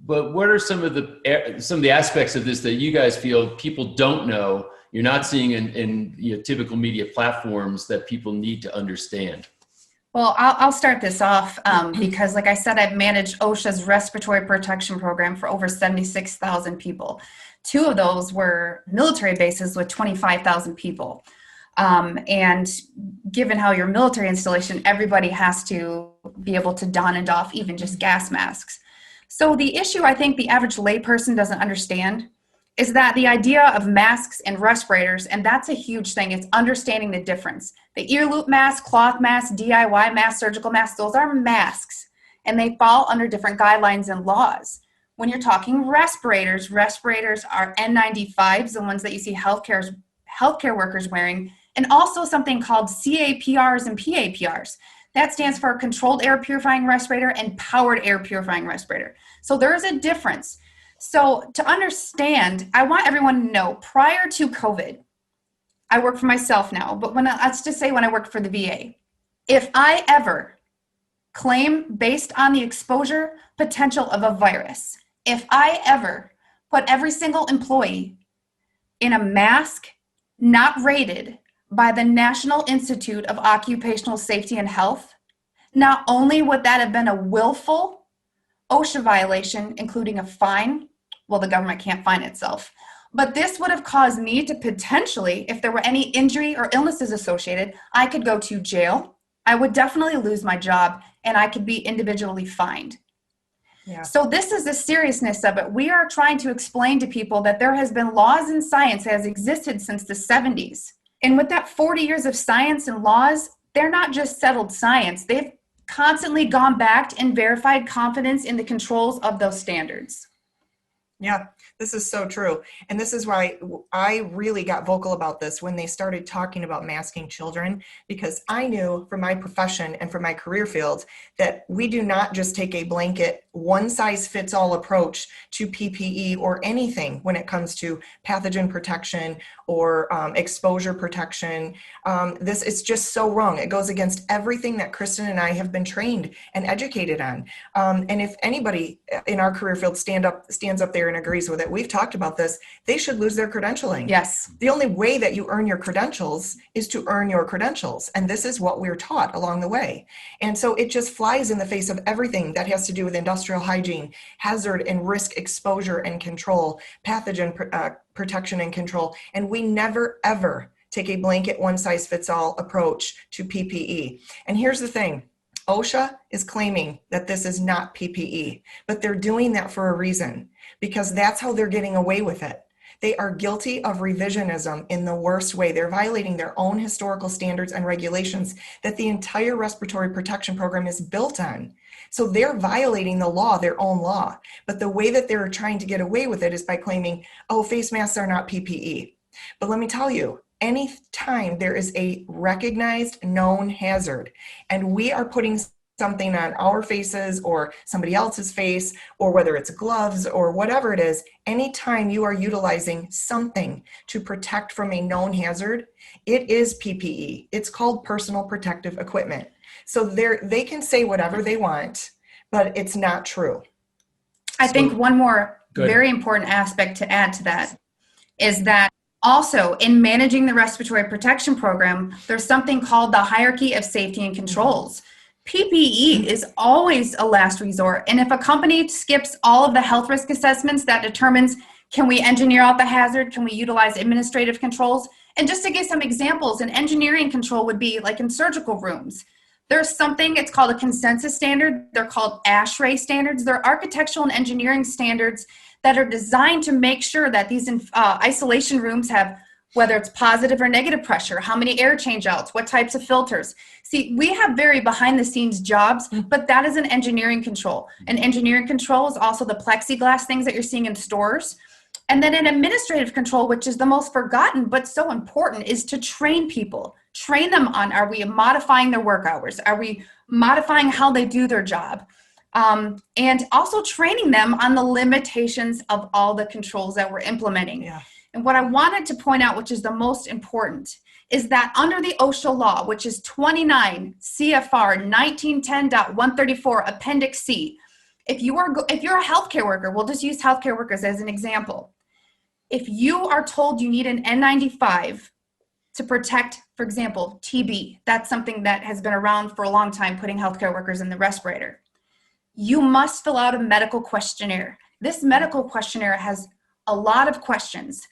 But what are some of the aspects of this that you guys feel people don't know, you're not seeing in typical media platforms that people need to understand? Well, I'll start this off because, like I said, I've managed OSHA's respiratory protection program for over 76,000 people. Two of those were military bases with 25,000 people. And given how your military installation, everybody has to be able to don and doff even just gas masks. So the issue I think the average layperson doesn't understand is that the idea of masks and respirators, and that's a huge thing, it's understanding the difference. The ear loop mask, cloth mask, DIY mask, surgical masks, those are masks, and they fall under different guidelines and laws. When you're talking respirators, respirators are N95s, the ones that you see healthcare workers wearing, and also something called CAPRs and PAPRs. That stands for controlled air purifying respirator and powered air purifying respirator. So there is a difference. So to understand, I want everyone to know, prior to COVID, I work for myself now, but let's just say when I worked for the VA, if I ever claim based on the exposure potential of a virus, if I ever put every single employee in a mask not rated by the National Institute of Occupational Safety and Health, not only would that have been a willful OSHA violation, including a fine. Well, the government can't fine itself. But this would have caused me to potentially, if there were any injury or illnesses associated, I could go to jail. I would definitely lose my job, and I could be individually fined. Yeah. So this is the seriousness of it. We are trying to explain to people that there has been laws and science that has existed since the 70s. And with that 40 years of science and laws, they're not just settled science. They've constantly gone back and verified confidence in the controls of those standards. Yeah, this is so true. And this is why I really got vocal about this when they started talking about masking children, because I knew from my profession and from my career field that we do not just take a blanket one size fits all approach to PPE or anything when it comes to pathogen protection or exposure protection. This is just so wrong. It goes against everything that Kristen and I have been trained and educated on. And if anybody in our career field stands up there and agrees with it, we've talked about this, they should lose their credentialing. Yes. The only way that you earn your credentials is to earn your credentials. And this is what we're taught along the way. And so it just flies in the face of everything that has to do with industrial hygiene, hazard and risk exposure and control, pathogen protection and control. And we never, ever take a blanket one size fits all approach to PPE. And here's the thing. OSHA is claiming that this is not PPE, but they're doing that for a reason, because that's how they're getting away with it. They are guilty of revisionism in the worst way. They're violating their own historical standards and regulations that the entire respiratory protection program is built on. So they're violating the law, their own law. But the way that they're trying to get away with it is by claiming, oh, face masks are not PPE. But let me tell you, anytime there is a recognized known hazard and we are putting something on our faces or somebody else's face, or whether it's gloves or whatever it is, anytime you are utilizing something to protect from a known hazard, it is PPE. It's called personal protective equipment. So they can say whatever they want, but it's not true. I think one more very important aspect to add to that is that also in managing the respiratory protection program, there's something called the hierarchy of safety and controls. PPE is always a last resort. And if a company skips all of the health risk assessments, that determines, can we engineer out the hazard? Can we utilize administrative controls? And just to give some examples, an engineering control would be like in surgical rooms. There's something, it's called a consensus standard. They're called ASHRAE standards. They're architectural and engineering standards that are designed to make sure that these isolation rooms have, whether it's positive or negative pressure, how many air changeouts, what types of filters. See, we have very behind the scenes jobs, but that is an engineering control. An engineering control is also the plexiglass things that you're seeing in stores. And then an administrative control, which is the most forgotten but so important, is to train people. Train them on, are we modifying their work hours? Are we modifying how they do their job? And also training them on the limitations of all the controls that we're implementing. Yeah. And what I wanted to point out, which is the most important, is that under the OSHA law, which is 29 CFR 1910.134 Appendix C, If you're a healthcare worker, we'll just use healthcare workers as an example. If you are told you need an N95 to protect, for example, TB, that's something that has been around for a long time, putting healthcare workers in the respirator. You must fill out a medical questionnaire. This medical questionnaire has a lot of questions,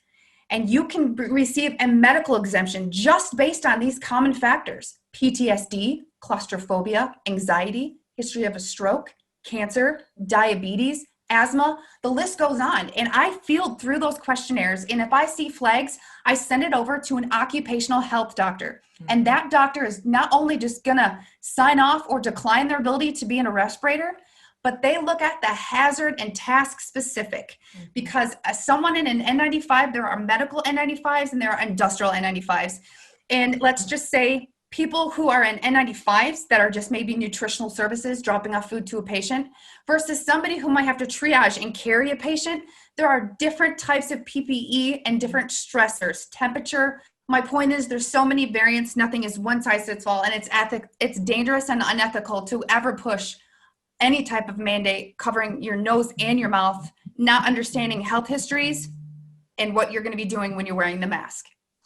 and you can receive a medical exemption just based on these common factors: PTSD, claustrophobia, anxiety, history of a stroke, cancer, diabetes, asthma, the list goes on. And I field through those questionnaires, and if I see flags, I send it over to an occupational health doctor. And that doctor is not only just gonna sign off or decline their ability to be in a respirator, but they look at the hazard and task specific. Because as someone in an N95, there are medical N95s and there are industrial N95s. And let's just say people who are in N95s that are just maybe nutritional services, dropping off food to a patient, versus somebody who might have to triage and carry a patient, there are different types of PPE and different stressors, temperature. My point is there's so many variants, nothing is one size fits all, and it's dangerous and unethical to ever push any type of mandate covering your nose and your mouth, not understanding health histories and what you're going to be doing when you're wearing the mask.